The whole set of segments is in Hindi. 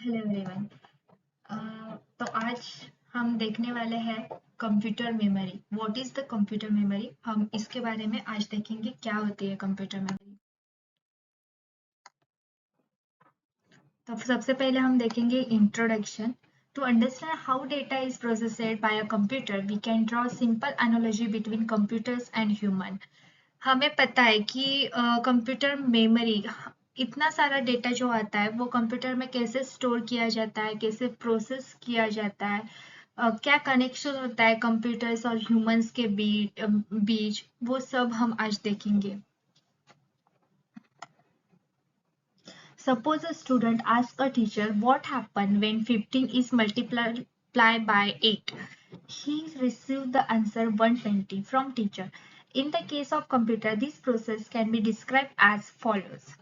Hello everyone. तो आज हम देखने वाले हैं computer memory. What is the computer memory, हम इसके बारे में आज देखेंगे क्या होती है कंप्यूटर मेमोरी। तो सबसे पहले हम देखेंगे introduction. To understand how data is processed by a computer we can draw simple analogy between computers and human. हमें पता है कि कंप्यूटर मेमोरी, इतना सारा डेटा जो आता है वो कंप्यूटर में कैसे स्टोर किया जाता है, कैसे प्रोसेस किया जाता है, क्या कनेक्शन होता है कंप्यूटर्स और ह्यूमंस के बीच, वो सब हम आज देखेंगे। Suppose a student asks a teacher what happened when 15 is multiplied by 8. He received the answer 120 from teacher. In the case of computer, this process can be described as follows.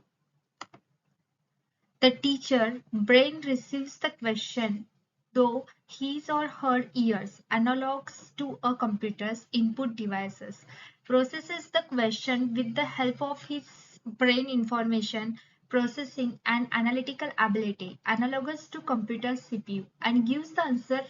The teacher brain receives the question though his or her ears, analogs to a computer's input devices, processes the question with the help of his brain information processing and analytical ability analogous to computer CPU and gives the answer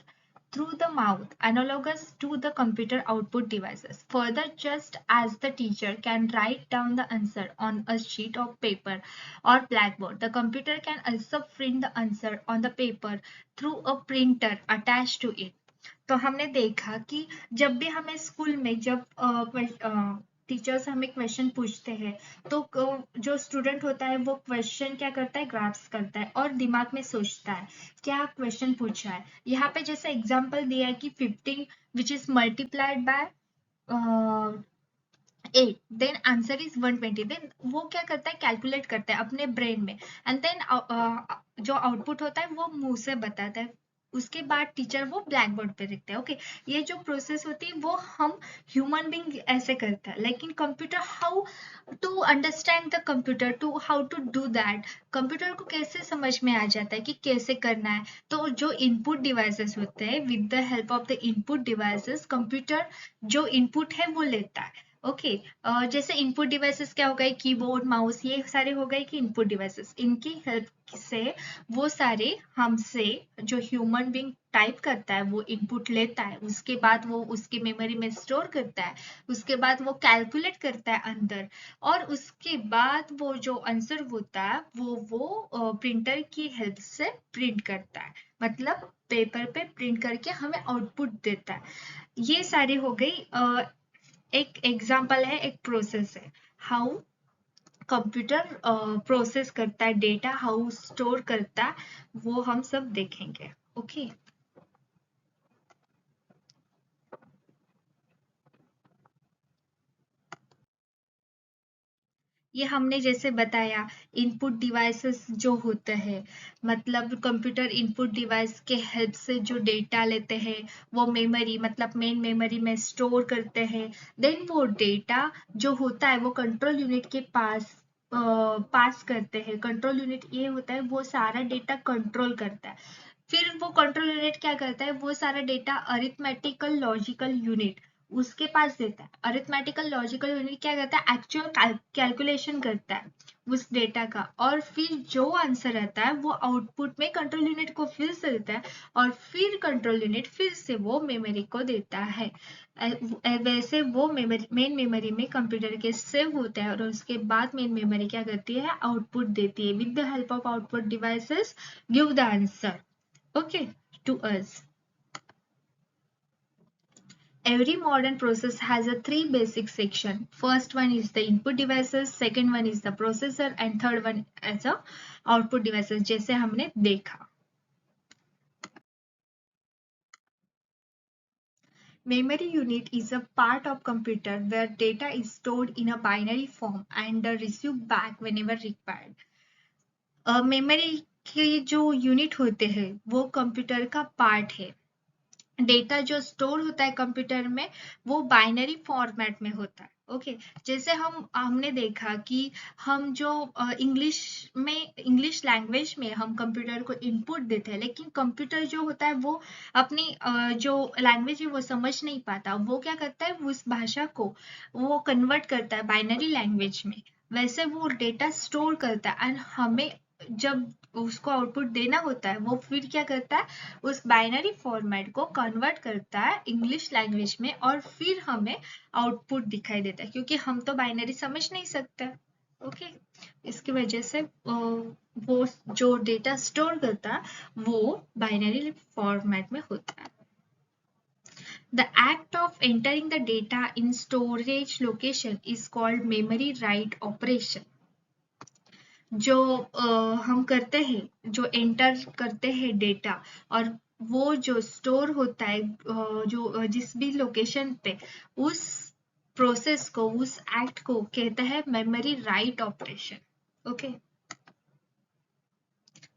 through the mouth analogous to the computer output devices. Further, just as the teacher can write down the answer on a sheet of paper or blackboard, the computer can also print the answer on the paper through a printer attached to it. तो हमने देखा कि जब भी हमें स्कूल में जब टीचर्स हमें क्वेश्चन पूछते हैं तो जो स्टूडेंट होता है वो क्वेश्चन क्या करता है, ग्राफ्स करता है और दिमाग में सोचता है क्या क्वेश्चन पूछा है। यहाँ पे जैसे एग्जांपल दिया है कि 15 which is multiplied by 8 then answer is 120। Then वो क्या करता है, कैलकुलेट करता है अपने ब्रेन में एंड देन जो आउटपुट होता है वो मुंह से बताता है। उसके बाद टीचर वो ब्लैक बोर्ड पे लिखता है। ओके, ये जो प्रोसेस होती है वो हम ह्यूमन बींग ऐसे करता है, लेकिन computer how to understand the computer, to how to do that, computer को कैसे समझ में आ जाता है कि कैसे करना है। तो जो इनपुट डिवाइसेस होते हैं, with the help of the input devices computer जो इनपुट है वो लेता है। ओके, जैसे इनपुट डिवाइसेस क्या हो गए, कीबोर्ड माउस, ये सारे हो गए कि इनपुट डिवाइसेस। इनकी हेल्प से वो सारे हमसे जो ह्यूमन बीइंग टाइप करता है वो इनपुट लेता है, उसके बाद वो उसके मेमोरी में स्टोर करता है, उसके बाद वो कैलकुलेट करता है अंदर, और उसके बाद वो जो आंसर होता है वो प्रिंटर की हेल्प से प्रिंट करता है, मतलब पेपर पे प्रिंट करके हमें आउटपुट देता है। ये सारी हो गई। एक एग्जाम्पल है, एक प्रोसेस है, हाउ कंप्यूटर प्रोसेस करता है डेटा, हाउ स्टोर करता है, वो हम सब देखेंगे। ओके, ये हमने जैसे बताया इनपुट डिवाइसेस जो होते हैं, मतलब कंप्यूटर इनपुट डिवाइस के हेल्प से जो डेटा लेते हैं वो मेमोरी, मतलब मेन मेमोरी में स्टोर करते हैं। देन वो डेटा जो होता है वो कंट्रोल यूनिट के पास करते हैं। कंट्रोल यूनिट ये होता है वो सारा डेटा कंट्रोल करता है। फिर वो कंट्रोल यूनिट क्या करता है, वो सारा डेटा अरिथमेटिकल लॉजिकल यूनिट उसके पास देता है। अरिथमेटिकल लॉजिकल यूनिट क्या करता है, एक्चुअल कैलकुलेशन करता है उस डेटा का, और फिर जो आंसर आता है वो आउटपुट में कंट्रोल यूनिट को फिर से देता है, और फिर कंट्रोल यूनिट फिर से वो मेमोरी को देता है। वैसे वो मेन मेमोरी में कंप्यूटर के सेव होता है, और उसके बाद मेन मेमोरी क्या करती है, आउटपुट देती है। With the help of output devices give the answer, okay, to us. Every modern process has a three basic section. First one is the input devices, second one is the processor, and third one as a output devices, जैसे हमने देखा। Memory unit is a part of computer where data is stored in a binary form and received back whenever required. Memory के जो यूनिट होते हैं वो कंप्यूटर का पार्ट है। डेटा जो स्टोर होता है कंप्यूटर में वो बाइनरी फॉर्मेट में होता है। ओके, जैसे हमने देखा कि हम जो इंग्लिश लैंग्वेज में हम कंप्यूटर को इनपुट देते हैं, लेकिन कंप्यूटर जो होता है वो अपनी जो लैंग्वेज है वो समझ नहीं पाता। वो क्या करता है, उस भाषा को वो कन्वर्ट करता है बाइनरी लैंग्वेज में, वैसे वो डेटा स्टोर करता है। एंड हमें जब उसको आउटपुट देना होता है, वो फिर क्या करता है, उस बाइनरी फॉर्मेट को कन्वर्ट करता है इंग्लिश लैंग्वेज में और फिर हमें आउटपुट दिखाई देता है, क्योंकि हम तो बाइनरी समझ नहीं सकते। ओके, इसकी वजह से वो जो डेटा स्टोर करता है वो बाइनरी फॉर्मेट में होता है। The act of entering the data in storage location is called memory write operation. जो हम करते हैं, जो एंटर करते हैं डेटा, और वो जो स्टोर होता है जो जिस भी लोकेशन पे, उस प्रोसेस को, उस एक्ट को कहते हैं memory write operation. Okay,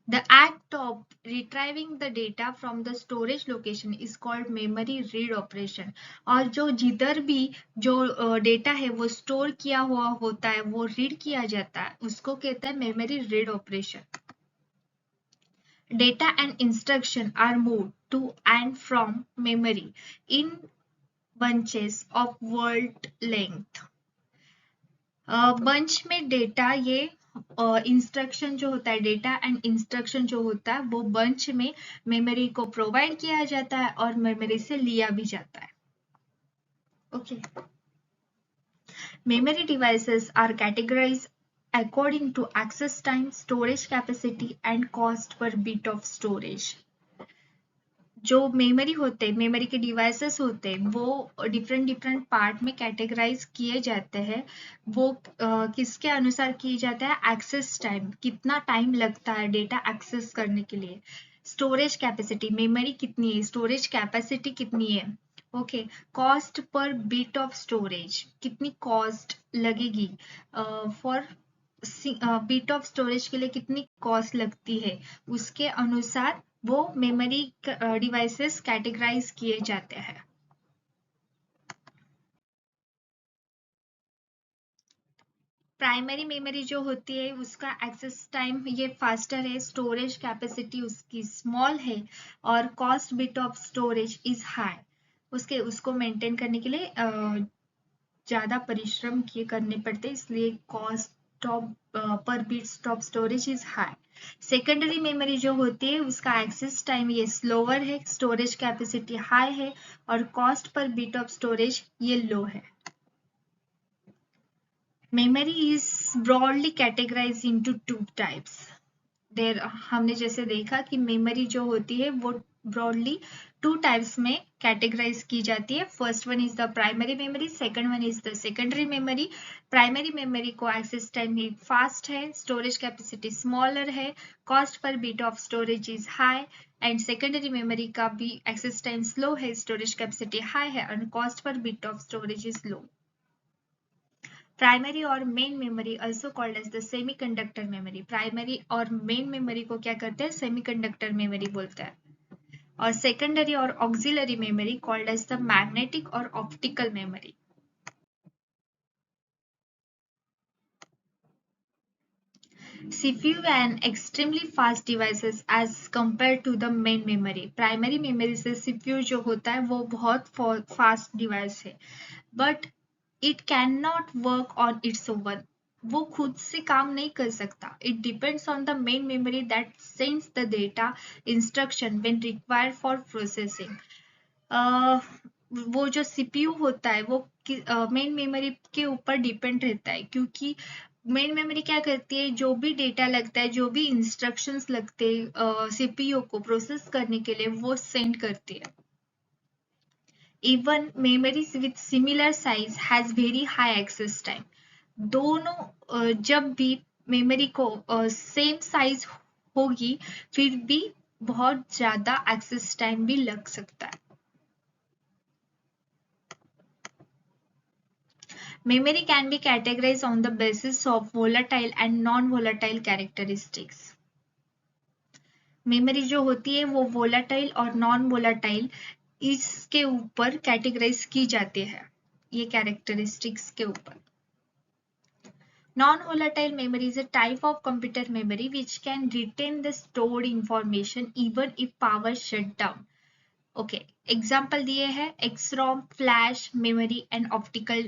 the act of retrieving the data from the storage location is called memory read operation. और जो जिधर भी जो डेटा है वो स्टोर किया हुआ होता है, वो रीड किया जाता है, उसको कहते हैं memory read operation. Data and instruction are moved to and from memory in bunches of word length. Bunch में डेटा, ये इंस्ट्रक्शन जो होता है, डेटा एंड इंस्ट्रक्शन जो होता है, वो बंच में मेमोरी को प्रोवाइड किया जाता है और मेमोरी से लिया भी जाता है। Okay, memory devices are categorised according to access time, storage capacity and cost per bit of storage. जो मेमोरी होते हैं, मेमोरी के डिवाइसेस होते हैं, वो डिफरेंट डिफरेंट पार्ट में कैटेगराइज किए जाते हैं। वो किसके अनुसार किए जाते हैं? एक्सेस टाइम, कितना टाइम लगता है डेटा एक्सेस करने के लिए। स्टोरेज कैपेसिटी, मेमोरी कितनी है, स्टोरेज कैपेसिटी कितनी है। Okay, cost per bit of storage, कितनी कॉस्ट लगेगी फॉर बिट ऑफ स्टोरेज के लिए, कितनी कॉस्ट लगती है, उसके अनुसार वो मेमोरी डिवाइसेस कैटेगराइज किए जाते हैं। प्राइमरी मेमोरी जो होती है उसका एक्सेस टाइम ये फास्टर है, स्टोरेज कैपेसिटी उसकी स्मॉल है और cost bit of storage is high. उसको मेंटेन करने के लिए ज्यादा परिश्रम किए करने पड़ते, इसलिए कॉस्ट ऑफ पर bit of storage is high. Secondary memory जो होती है उसका एक्सेस टाइम ये स्लोअर है, स्टोरेज कैपेसिटी हाई है और cost per bit of storage ये लो है। Memory is broadly categorise into two types. देर हमने जैसे देखा कि मेमोरी जो होती है वो ब्रॉडली टू टाइप्स में कैटेगराइज की जाती है। First one is the primary memory, second one is the secondary memory. Primary memory को एक्सेस टाइम ही फास्ट है, स्टोरेज कैपेसिटी स्मॉलर है, cost per bit of storage is high. And secondary memory का भी एक्सेस टाइम स्लो है, स्टोरेज कैपेसिटी हाई है और cost per bit of storage is low. Primary और main memory also called as the semiconductor memory. Primary और मेन मेमोरी को क्या करते हैं? सेमीकंडक्टर मेमोरी बोलते हैं। और सेकेंडरी और auxiliary memory called as the magnetic और optical memory. CPU and extremely fast devices as compared to the main memory. Primary memory से CPU जो होता है वो बहुत फास्ट डिवाइस है, but it can not work on it's oven. वो खुद से काम नहीं कर सकता। It depends on the main memory that sends the data instruction when required for processing. वो जो सीपीयू होता है वो मेन मेमोरी के ऊपर डिपेंड रहता है, क्योंकि मेन मेमोरी क्या करती है, जो भी डेटा लगता है, जो भी इंस्ट्रक्शंस लगते हैं सीपीयू को प्रोसेस करने के लिए, वो सेंड करती है। Even memories with similar size has very high access time. दोनों जब भी मेमोरी को सेम साइज होगी फिर भी बहुत ज्यादा एक्सेस टाइम भी लग सकता है। Memory can be categorized on the basis of volatile and non-volatile characteristics. Memory जो होती है वो वोलाटाइल और नॉन वोलाटाइल इसके ऊपर कैटेगराइज की जाती है, ये कैरेक्टरिस्टिक्स के ऊपर। Non-volatile memory is a type of computer memory which can retain the stored information even if power shut down. Okay, example दिए है XROM, flash, memory and optical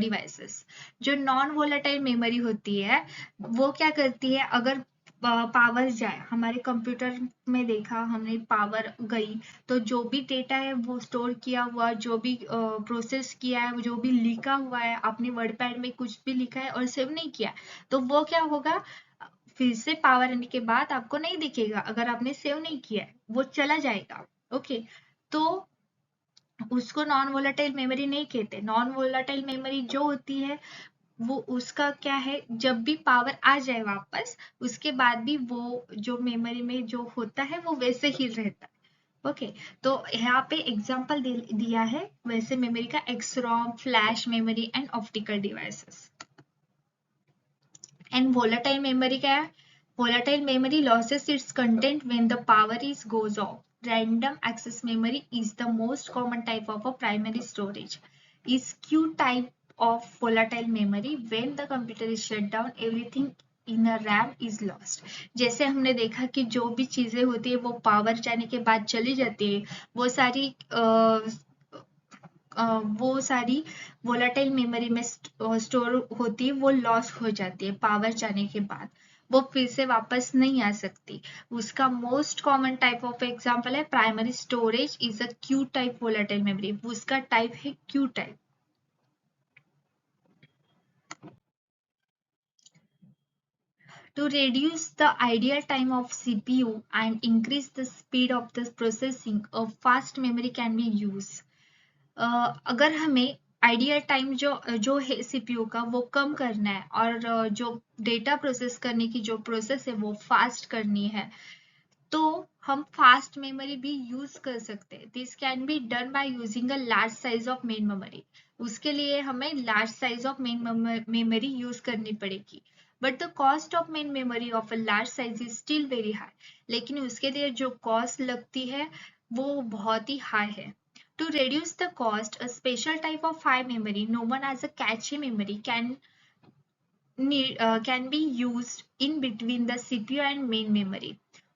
devices. जो non volatile memory होती है वो क्या करती है, अगर पावर जाए, हमारे कंप्यूटर में देखा हमने पावर गई तो जो भी डेटा है वो स्टोर किया हुआ, जो भी प्रोसेस किया है, जो भी लिखा हुआ है, आपने वर्ड पैड में कुछ भी लिखा है और सेव नहीं किया तो वो क्या होगा, फिर से पावर आने के बाद आपको नहीं दिखेगा। अगर आपने सेव नहीं किया है वो चला जाएगा। ओके, तो उसको नॉन वोलेटाइल मेमोरी नहीं कहते। नॉन वोलेटाइल मेमोरी जो होती है वो उसका क्या है, जब भी पावर आ जाए वापस उसके बाद भी वो जो मेमोरी में जो होता है वो वैसे ही रहता है। ओके, तो यहाँ पे एग्जांपल दिया है वैसे मेमोरी का, एक्सरॉम, flash memory and optical devices. And volatile memory क्या है, volatile memory loses its content when the power is goes off. Random access memory is the most common type of a primary storage. Is Q type of volatile memory. When the computer is shut down, everything in a RAM is lost. जैसे हमने देखा कि जो भी चीजें होती है वो पावर जाने के बाद चली जाती है, वो सारी वोलाटाइल मेमोरी में स्टोर होती है, वो लॉस हो जाती है पावर जाने के बाद, वो फिर से वापस नहीं आ सकती। उसका most common type of example है primary storage is a Q type volatile memory, उसका टाइप है Q type. To reduce the ideal time of CPU and increase the speed of the processing, a fast memory can be used. अगर हमें आइडियल टाइम जो है सीपीयू का वो कम करना है और जो डेटा प्रोसेस करने की जो प्रोसेस है वो फास्ट करनी है, तो हम फास्ट मेमोरी भी यूज कर सकते हैं। This can be done by using a large size of main memory. उसके लिए हमें large size of main memory use करनी पड़ेगी, but the cost of main memory of a large size is still very high. लेकिन उसके लिए जो कॉस्ट लगती है वो बहुत ही हाई है। To reduce the cost, a special type of high memory known as a cache memory can be used in between the CPU and main memory.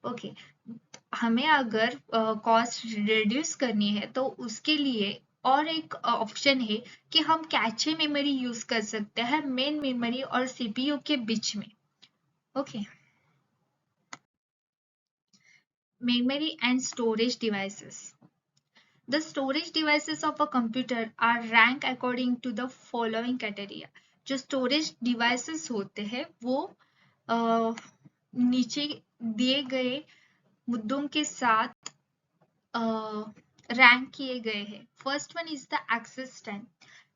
Okay, हमें अगर कॉस्ट रिड्यूस करनी है तो उसके लिए और एक ऑप्शन है कि हम कैचे मेमोरी यूज कर सकते हैं मेन मेमोरी और सीपीयू के बीच में। Okay, memory and storage devices. The storage devices of a computer are ranked according to the following criteria. जो storage devices होते हैं वो नीचे दिए गए मुद्दों के साथ रैंक किए गए हैं। First one is the access time.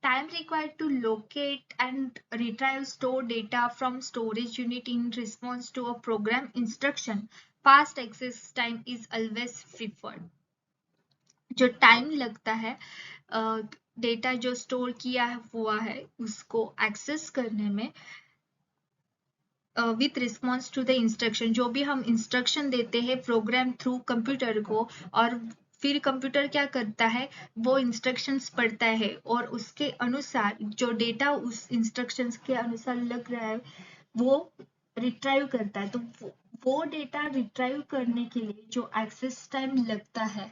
Time required to locate and retrieve stored data from storage unit in response to a program instruction. Fast access time is always preferred. जो टाइम लगता है डेटा जो स्टोर किया हुआ है उसको एक्सेस करने में with response to the instruction, जो भी हम इंस्ट्रक्शन देते हैं प्रोग्राम थ्रू कंप्यूटर को, और फिर कंप्यूटर क्या करता है वो इंस्ट्रक्शंस पढ़ता है और उसके अनुसार जो डेटा उस इंस्ट्रक्शंस के अनुसार लग रहा है वो रिट्राइव करता है। तो वो डेटा रिट्राइव करने के लिए जो एक्सेस टाइम लगता है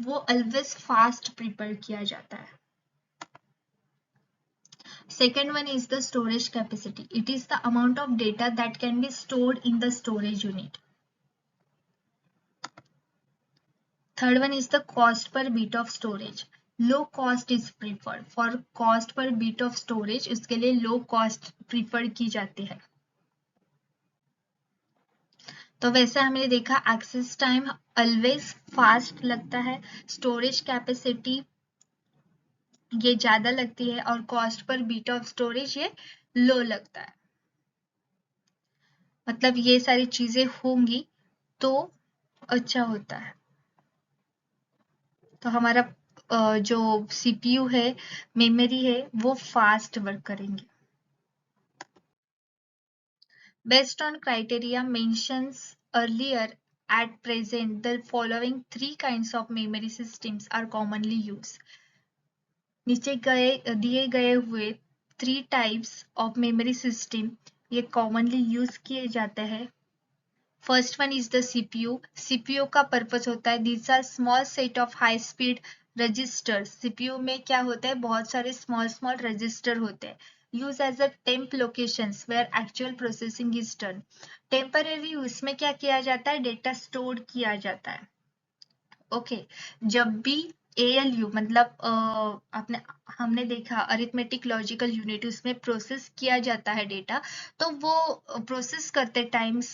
वो ऑलवेज फास्ट प्रिपेयर किया जाता है। Second one is the storage capacity. It is the amount of data that can be stored in the storage unit. Third one is the cost per bit of storage. Low cost is preferred. For cost per bit of storage, इसके लिए low cost prefer की जाती है। तो वैसे हमने देखा एक्सेस टाइम ऑलवेज फास्ट लगता है, स्टोरेज कैपेसिटी ये ज्यादा लगती है और कॉस्ट पर बीट ऑफ स्टोरेज ये लो लगता है। मतलब ये सारी चीजें होंगी तो अच्छा होता है, तो हमारा जो सीपीयू है, मेमोरी है, वो फास्ट वर्क करेंगे। Based on criteria mentions earlier, at present the following three kinds of memory systems are commonly used. नीचे दिए गए हुए 3 टाइप्स ऑफ मेमोरी सिस्टम ये कॉमनली यूज किए जाते हैं। First one is the CPU. CPU का पर्पस होता है these are small set of high speed register. CPU में क्या होता है बहुत सारे स्मॉल रजिस्टर होते हैं। Use as a temp locations where actual processing is done. Temporary उसमें क्या किया जाता है, डेटा स्टोर किया जाता है। ओके जब भी ALU मतलब आपने हमने देखा अरिथमेटिक लॉजिकल यूनिट, उसमें प्रोसेस किया जाता है डेटा, तो वो प्रोसेस करते टाइम्स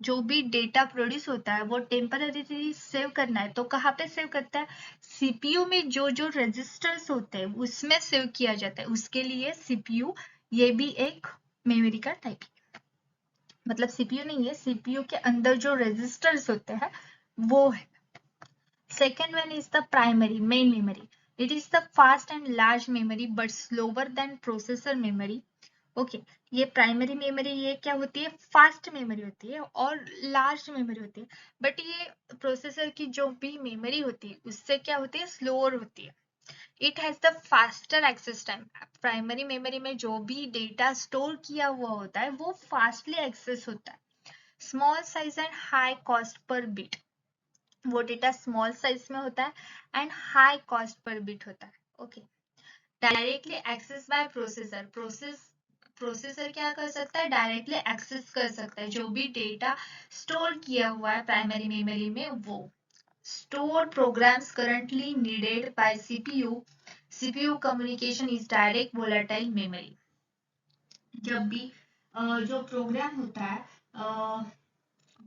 जो भी डेटा प्रोड्यूस होता है वो टेम्पररीली सेव करना है, तो कहाँ पे सेव करता है, CPU में जो जो रजिस्टर्स होते हैं उसमें सेव किया जाता है। उसके लिए CPU ये भी एक मेमोरी का टाइप है, मतलब CPU नहीं है, CPU के अंदर जो रजिस्टर्स होते हैं वो है। Second one is the primary, main memory. It is the fast and large memory but slower than processor memory. Okay ये प्राइमरी मेमोरी ये क्या होती है, फास्ट मेमोरी होती है और लार्ज मेमोरी होती है, बट ये प्रोसेसर की जो भी मेमोरी होती है उससे क्या होती है, स्लोअर होती है। It has the faster access time. Primary memory में जो भी डेटा स्टोर किया हुआ होता है वो फास्टली एक्सेस होता है। Small size and high cost per bit, वो डेटा स्मॉल साइज में होता है and high cost per bit होता है। Okay directly access by processor, processor क्या कर सकता है, डायरेक्टली एक्सेस कर सकता है जो भी डेटा स्टोर किया हुआ है प्राइमरी मेमोरी में वो। Store programs currently needed by CPU communication is direct volatile memory. जब भी जो प्रोग्राम होता है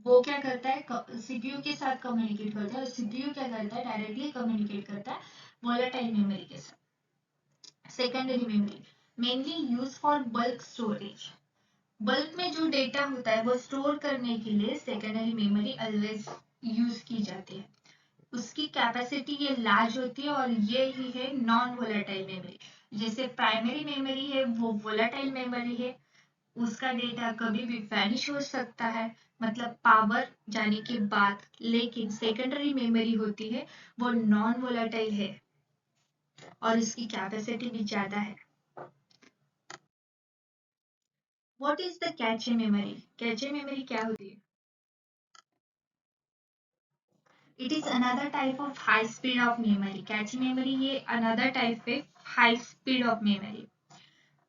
वो क्या करता है, CPU के साथ कम्युनिकेट करता है, और CPU क्या करता है, डायरेक्टली कम्युनिकेट करता है वोलेटाइल मेमोरी के साथ। Secondary memory mainly use for bulk storage, bulk में जो डेटा होता है वो स्टोर करने के लिए सेकेंडरी मेमोरी ऑलवेज यूज की जाती है। उसकी कैपेसिटी ये लार्ज होती है और ये ही है नॉन वोलेटाइल मेमोरी। जैसे प्राइमरी मेमोरी है वो वोलेटाइल मेमोरी है, उसका डेटा कभी भी वैनिश हो सकता है, मतलब पावर जाने के बाद, लेकिन सेकेंडरी मेमोरी होती है वो नॉन वोलेटाइल है और इसकी कैपेसिटी भी ज्यादा है। What is the cache memory, cache memory क्या होती है, it is another type of high speed of memory. Cache memory ये अनदर टाइप है high speed of memory.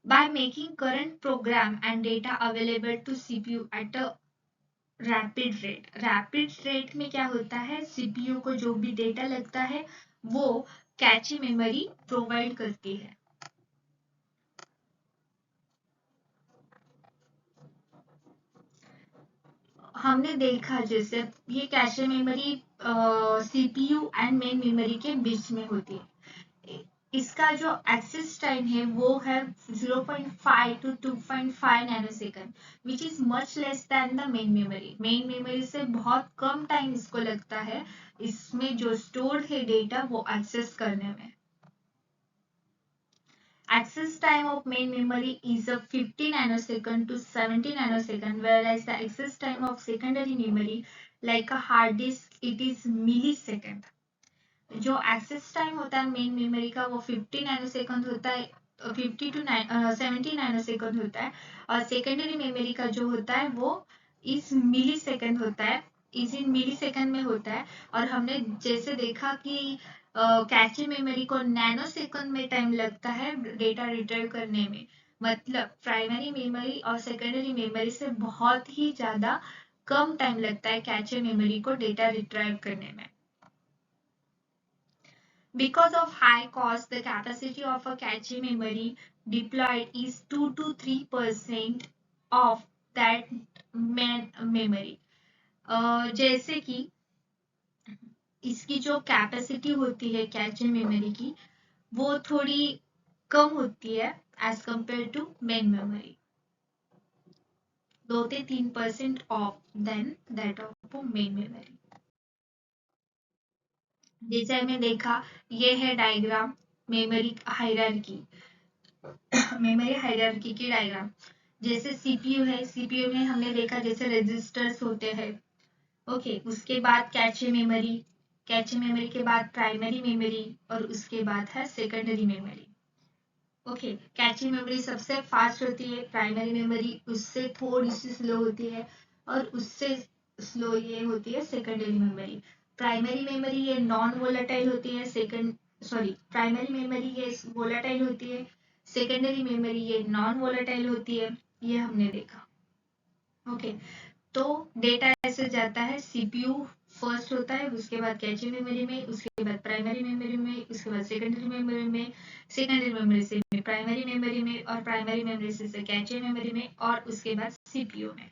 By making current program and data available to CPU at a rapid rate में क्या होता है, सीपीयू को जो भी डेटा लगता है वो कैची मेमोरी प्रोवाइड करती है। हमने देखा जैसे ये cache memory CPU and main memory के बीच में होती है। इसका जो एक्सेस टाइम है वो है 0.5 to 2.5 nanosecond, which is much less than the main memory. Main memory से बहुत कम टाइम इसको लगता है इसमें जो स्टोर्ड है डेटा वो एक्सेस करने में। Access time of main memory is a 50 nanosecond to 70 nanosecond, whereas the access time of secondary memory, like a hard disk, it is millisecond. जो एक्सेस टाइम होता है मेन मेमोरी का वो 50 नैनोसेकंड होता है, 50 to 70 नैनोसेकंड होता है, और सेकेंडरी मेमोरी का जो होता है वो इस मिली सेकंड होता है, इस इन मिली सेकंड में होता है। और हमने जैसे देखा कि कैचे मेमोरी को नैनो सेकंड में टाइम लगता है डेटा रिट्रीव करने में, मतलब प्राइमरी मेमोरी और सेकेंडरी मेमोरी से बहुत ही ज्यादा कम टाइम लगता है कैचे मेमोरी को डेटा रिट्रीव करने में। Because of high cost, the capacity of a cache memory deployed is 2 to 3% of that main memory. जैसे कि इसकी जो कैपेसिटी होती है कैचे मेमोरी की वो थोड़ी कम होती है as compare to main memory, 2 से 3% of then that of main memory. जैसे हमने देखा ये है diagram memory hierarchy, memory hierarchy की डायग्राम। जैसे सीपीयू है, सीपीयू में हमने देखा जैसे रजिस्टर्स होते हैं। ओके उसके बाद कैचे मेमोरी, कैचे मेमोरी के बाद प्राइमरी मेमोरी और उसके बाद है secondary memory. Okay cache memory सबसे फास्ट होती है, प्राइमरी मेमोरी उससे थोड़ी सी स्लो होती है और उससे स्लो ये होती है सेकेंडरी मेमोरी। प्राइमरी मेमोरी ये नॉन वोलेटाइल होती है, प्राइमरी मेमोरी ये वोलेटाइल होती है, सेकेंडरी मेमोरी ये नॉन वोलेटाइल होती है, ये हमने देखा। ओके, तो डेटा ऐसे जाता है, सीपीयू फर्स्ट होता है, उसके बाद कैचे मेमोरी में, उसके बाद प्राइमरी मेमोरी में, उसके बाद सेकेंडरी मेमोरी में, सेकेंडरी मेमोरी से प्राइमरी मेमोरी में, और प्राइमरी मेमोरी से कैचे मेमोरी में, और उसके बाद सीपीयू में।